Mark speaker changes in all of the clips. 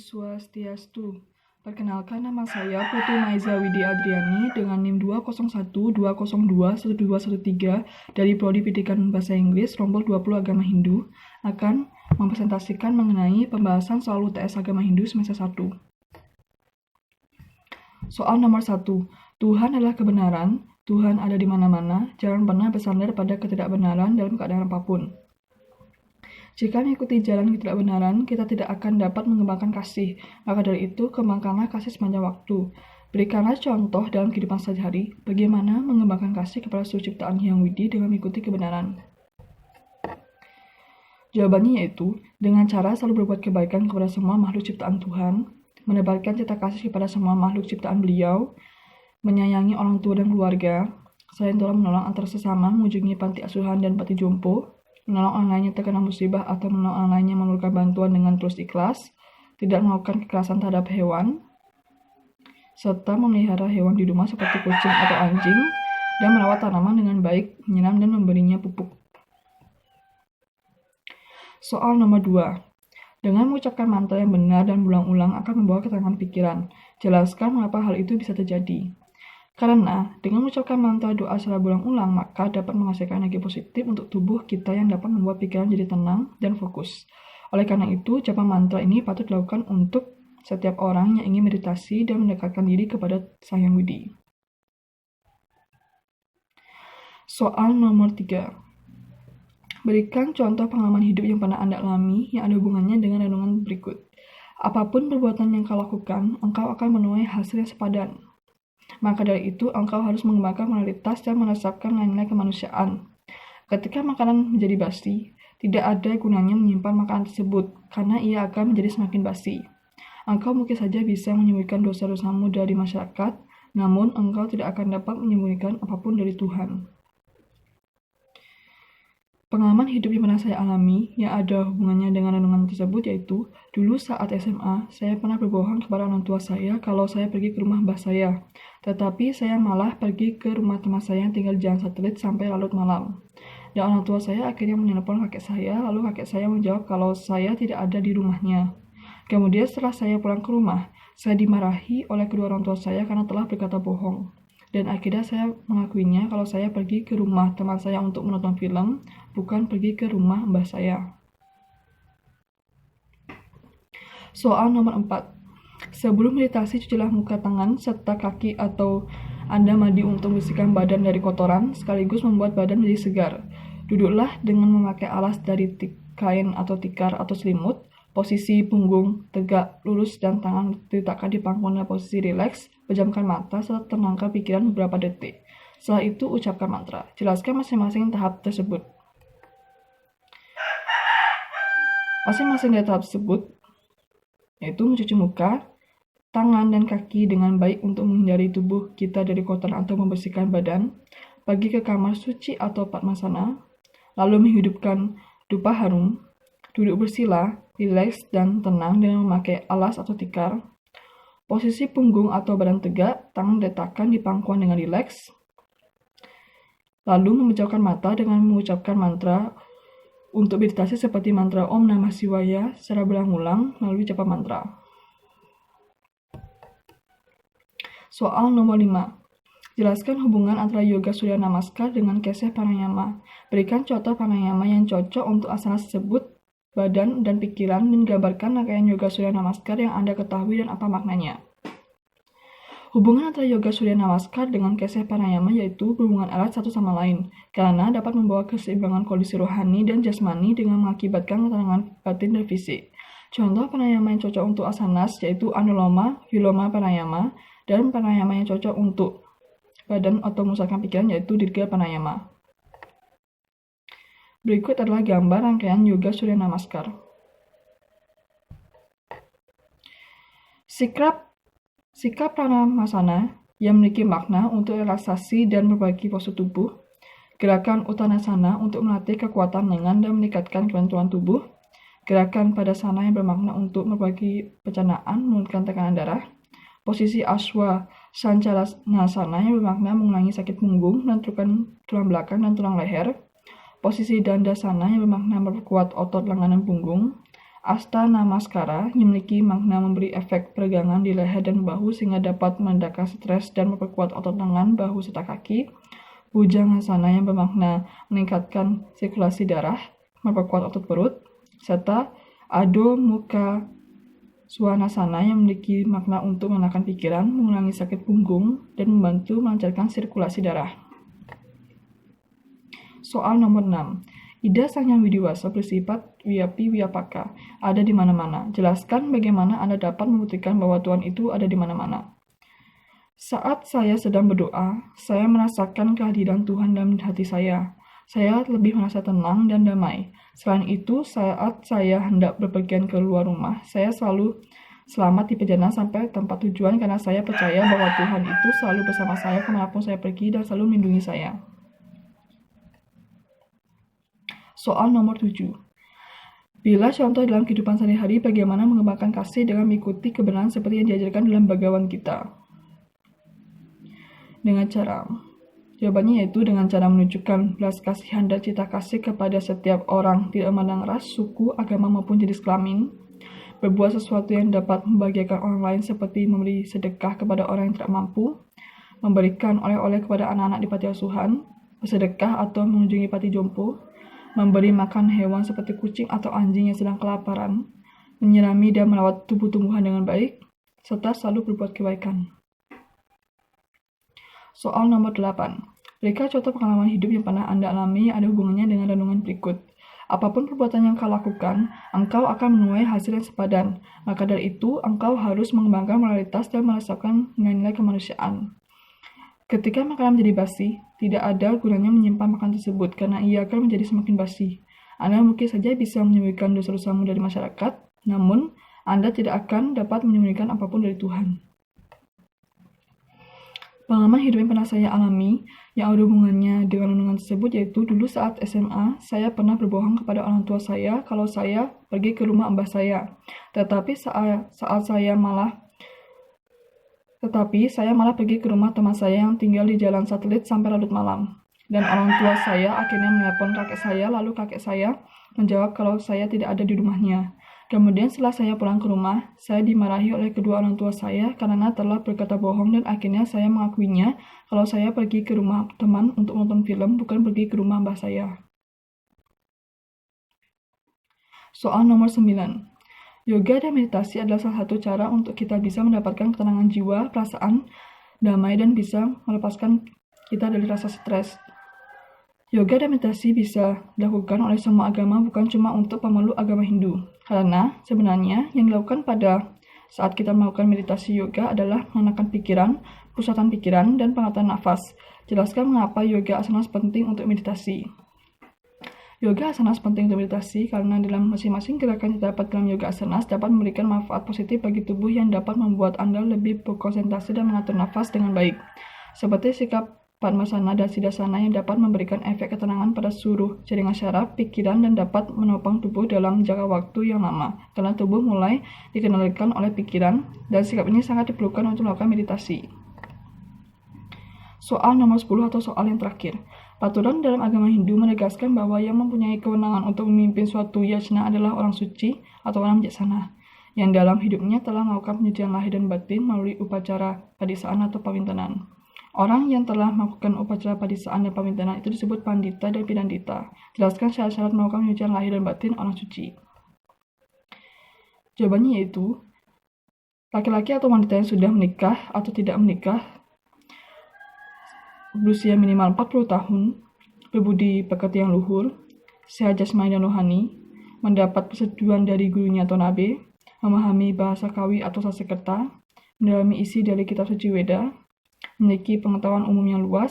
Speaker 1: Swastiastu. Perkenalkan, nama saya Putu Maiza Widi Adriani dengan NIM 20120211213 dari Prodi Pendidikan Bahasa Inggris Rombol 20 Agama Hindu akan mempresentasikan mengenai pembahasan soal UTS Agama Hindu semester 1. Soal nomor 1. Tuhan adalah kebenaran, Tuhan ada di mana-mana, jangan pernah bersandar pada ketidakbenaran dalam keadaan apapun. Jika mengikuti jalan ketidakbenaran, kita tidak akan dapat mengembangkan kasih. Maka dari itu, kembangkanlah kasih sepanjang waktu. Berikanlah contoh dalam kehidupan sehari-hari bagaimana mengembangkan kasih kepada seluruh ciptaan Hyang Widi dengan mengikuti kebenaran. Jawabannya yaitu, dengan cara selalu berbuat kebaikan kepada semua makhluk ciptaan Tuhan, menebarkan cinta kasih kepada semua makhluk ciptaan beliau, menyayangi orang tua dan keluarga, selain tolong-menolong antar sesama, mengunjungi panti asuhan dan panti jompo, menolong orang lain yang terkena musibah atau menolong orang lain yang memerlukan bantuan dengan tulus ikhlas, tidak melakukan kekerasan terhadap hewan, serta memelihara hewan di rumah seperti kucing atau anjing, dan merawat tanaman dengan baik, menyiram dan memberinya pupuk. Soal nomor 2. Dengan mengucapkan mantra yang benar dan berulang-ulang akan membawa ketenangan pikiran. Jelaskan mengapa hal itu bisa terjadi. Karena dengan mengucapkan mantra doa secara berulang-ulang, maka dapat menghasilkan energi positif untuk tubuh kita yang dapat membuat pikiran jadi tenang dan fokus. Oleh karena itu, japa mantra ini patut dilakukan untuk setiap orang yang ingin meditasi dan mendekatkan diri kepada Sang Hyang Widi. Soal nomor 3. Berikan contoh pengalaman hidup yang pernah Anda alami yang ada hubungannya dengan renungan berikut. Apapun perbuatan yang kau lakukan, engkau akan menuai hasil yang sepadan. Maka dari itu, engkau harus mengembangkan moralitas dan meresapkan nilai-nilai kemanusiaan. Ketika makanan menjadi basi, tidak ada gunanya menyimpan makanan tersebut, karena ia akan menjadi semakin basi. Engkau mungkin saja bisa menyembunyikan dosa-dosamu dari masyarakat, namun engkau tidak akan dapat menyembunyikan apapun dari Tuhan. Pengalaman hidup yang pernah saya alami yang ada hubungannya dengan renungan tersebut yaitu, dulu saat SMA, saya pernah berbohong kepada orang tua saya kalau saya pergi ke rumah mbah saya. Tetapi saya malah pergi ke rumah teman saya yang tinggal di Jalan Satelit sampai larut malam. Dan orang tua saya akhirnya menelpon kakek saya, lalu kakek saya menjawab kalau saya tidak ada di rumahnya. Kemudian setelah saya pulang ke rumah, saya dimarahi oleh kedua orang tua saya karena telah berkata bohong. Dan akhirnya saya mengakuinya kalau saya pergi ke rumah teman saya untuk menonton film, bukan pergi ke rumah mbah saya. Soal nomor 4. Sebelum meditasi, cucilah muka, tangan, serta kaki atau Anda mandi untuk membersihkan badan dari kotoran, sekaligus membuat badan menjadi segar. Duduklah dengan memakai alas dari kain atau tikar atau selimut. Posisi punggung tegak, lurus, dan tangan diletakkan di pangkuan dalam posisi rileks. Pejamkan mata serta tenangkan pikiran beberapa detik. Setelah itu, ucapkan mantra. Jelaskan masing-masing tahap tersebut. Masing-masing dari tahap tersebut yaitu mencuci muka, tangan, dan kaki dengan baik untuk menghindari tubuh kita dari kotoran atau membersihkan badan, pergi ke kamar suci atau padmasana, lalu menghidupkan dupa harum, duduk bersila, rileks, dan tenang dengan memakai alas atau tikar, posisi punggung atau badan tegak, tangan diletakkan di pangkuan dengan rileks, lalu memejamkan mata dengan mengucapkan mantra untuk meditasi seperti mantra Om Namah Shivaya secara berulang-ulang melalui japa mantra. Soal nomor 5. Jelaskan hubungan antara yoga Surya Namaskar dengan keseh pranayama. Berikan contoh pranayama yang cocok untuk asana tersebut, badan dan pikiran, dan gambarkan rangkaian yoga Surya Namaskar yang Anda ketahui dan apa maknanya. Hubungan antara yoga Surya Namaskar dengan keseh pranayama yaitu berhubungan erat satu sama lain, karena dapat membawa keseimbangan kondisi rohani dan jasmani dengan mengakibatkan ketenangan batin dan fisik. Contoh pranayama yang cocok untuk asanas yaitu Anuloma Viloma Pranayama, dan pranayama yang cocok untuk badan atau memusatkan pikiran yaitu Dirga Pranayama. Berikut adalah gambar rangkaian yoga Surya Namaskar. Sikap pranamasana yang memiliki makna untuk relaksasi dan memperbaiki postur tubuh. Gerakan uttanasana untuk melatih kekuatan lengan dan meningkatkan kelenturan tubuh. Gerakan padasana yang bermakna untuk memperbaiki pencernaan, menurunkan tekanan darah. Posisi Aswa Sancaranasana yang bermakna mengurangi sakit punggung, menentukan tulang belakang dan tulang leher. Posisi Dandasana yang bermakna memperkuat otot lengan dan punggung. Asta Namaskara memiliki makna memberi efek peregangan di leher dan bahu sehingga dapat meredakan stres dan memperkuat otot tangan, bahu, serta kaki. Bhujangasana yang bermakna meningkatkan sirkulasi darah, memperkuat otot perut, serta Adho Mukha Svanasana yang memiliki makna untuk menenangkan pikiran, mengurangi sakit punggung, dan membantu melancarkan sirkulasi darah. Soal nomor 6. Ida Sang Yang Widiwasa bersifat Wiyapi Wiyapaka, ada di mana-mana. Jelaskan bagaimana Anda dapat membuktikan bahwa Tuhan itu ada di mana-mana. Saat saya sedang berdoa, saya merasakan kehadiran Tuhan dalam hati saya. Saya lebih merasa tenang dan damai. Selain itu, saat saya hendak berpergian ke luar rumah, saya selalu selamat di perjalanan sampai tempat tujuan karena saya percaya bahwa Tuhan itu selalu bersama saya kemanapun saya pergi dan selalu melindungi saya. Soal nomor 7. Bila contoh dalam kehidupan sehari-hari bagaimana mengembangkan kasih dengan mengikuti kebenaran seperti yang diajarkan dalam Bhagavad Gita? Dengan cara, jawabannya yaitu dengan cara menunjukkan belas kasihan dan cinta kasih kepada setiap orang, tidak memandang ras, suku, agama maupun jenis kelamin, berbuat sesuatu yang dapat membahagiakan orang lain seperti memberi sedekah kepada orang yang tidak mampu, memberikan oleh-oleh kepada anak-anak di panti asuhan, bersedekah atau mengunjungi panti jompo, memberi makan hewan seperti kucing atau anjing yang sedang kelaparan, menyirami dan merawat tumbuh-tumbuhan dengan baik, serta selalu berbuat kebaikan. Soal nomor 8. Berikan contoh pengalaman hidup yang pernah Anda alami yang ada hubungannya dengan renungan berikut. Apapun perbuatan yang kau lakukan, engkau akan menuai hasil yang sepadan. Maka dari itu, engkau harus mengembangkan moralitas dan merasakan nilai-nilai kemanusiaan. Ketika makanan menjadi basi, tidak ada gunanya menyimpan makanan tersebut karena ia akan menjadi semakin basi. Anda mungkin saja bisa menyembunyikan dosa-dosamu dari masyarakat, namun Anda tidak akan dapat menyembunyikan apapun dari Tuhan. Pengalaman hidup yang pernah saya alami yang ada hubungannya dengan renungan tersebut yaitu dulu saat SMA, saya pernah berbohong kepada orang tua saya kalau saya pergi ke rumah mbah saya. Tetapi saya malah pergi ke rumah teman saya yang tinggal di Jalan Satelit sampai larut malam. Dan orang tua saya akhirnya menelpon kakek saya, lalu kakek saya menjawab kalau saya tidak ada di rumahnya. Kemudian setelah saya pulang ke rumah, saya dimarahi oleh kedua orang tua saya karena telah berkata bohong dan akhirnya saya mengakuinya kalau saya pergi ke rumah teman untuk nonton film, bukan pergi ke rumah mbah saya. Soal nomor 9. Yoga dan meditasi adalah salah satu cara untuk kita bisa mendapatkan ketenangan jiwa, perasaan, damai, dan bisa melepaskan kita dari rasa stres. Yoga dan meditasi bisa dilakukan oleh semua agama, bukan cuma untuk pemeluk agama Hindu. Karena sebenarnya yang dilakukan pada saat kita melakukan meditasi yoga adalah menenangkan pikiran, pusatan pikiran, dan pengaturan nafas. Jelaskan mengapa yoga asana penting untuk meditasi. Yoga asanas penting untuk meditasi karena dalam masing-masing gerakan yang terdapat dalam yoga asanas dapat memberikan manfaat positif bagi tubuh yang dapat membuat Anda lebih berkonsentrasi dan mengatur nafas dengan baik. Seperti sikap Padmasana dan Siddhasana yang dapat memberikan efek ketenangan pada seluruh jaringan syaraf, pikiran, dan dapat menopang tubuh dalam jangka waktu yang lama, karena tubuh mulai dikendalikan oleh pikiran, dan sikap ini sangat diperlukan untuk melakukan meditasi. Soal nomor 10 atau soal yang terakhir. Peraturan dalam agama Hindu menegaskan bahwa yang mempunyai kewenangan untuk memimpin suatu yajna adalah orang suci atau orang bijaksana, yang dalam hidupnya telah melakukan penyucian lahir dan batin melalui upacara padisaan atau pawintanan. Orang yang telah melakukan upacara padisaan dan pawintanan itu disebut pandita dan pidandita. Jelaskan syarat-syarat melakukan penyucian lahir dan batin orang suci. Jawabannya yaitu, laki-laki atau wanita yang sudah menikah atau tidak menikah, berusia minimal 40 tahun, berbudi pekerti yang luhur, sehat jasmani dan rohani, mendapat persetujuan dari gurunya atau nabe, memahami bahasa Kawi atau Sanskerta, mendalami isi dari kitab suci Weda, memiliki pengetahuan umum yang luas,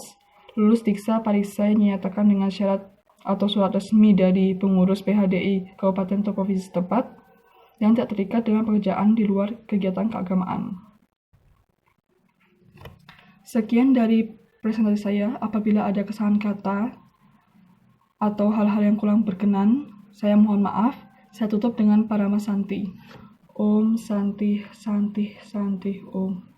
Speaker 1: lulus Diksa Parisai dinyatakan dengan syarat atau surat resmi dari pengurus PHDI Kabupaten atau Provinsi setempat, yang tidak terikat dengan pekerjaan di luar kegiatan keagamaan. Sekian dari presentasi saya. Apabila ada kesalahan kata atau hal-hal yang kurang berkenan, saya mohon maaf. Saya tutup dengan Paramasanti. Om Santi Santi Santi Om.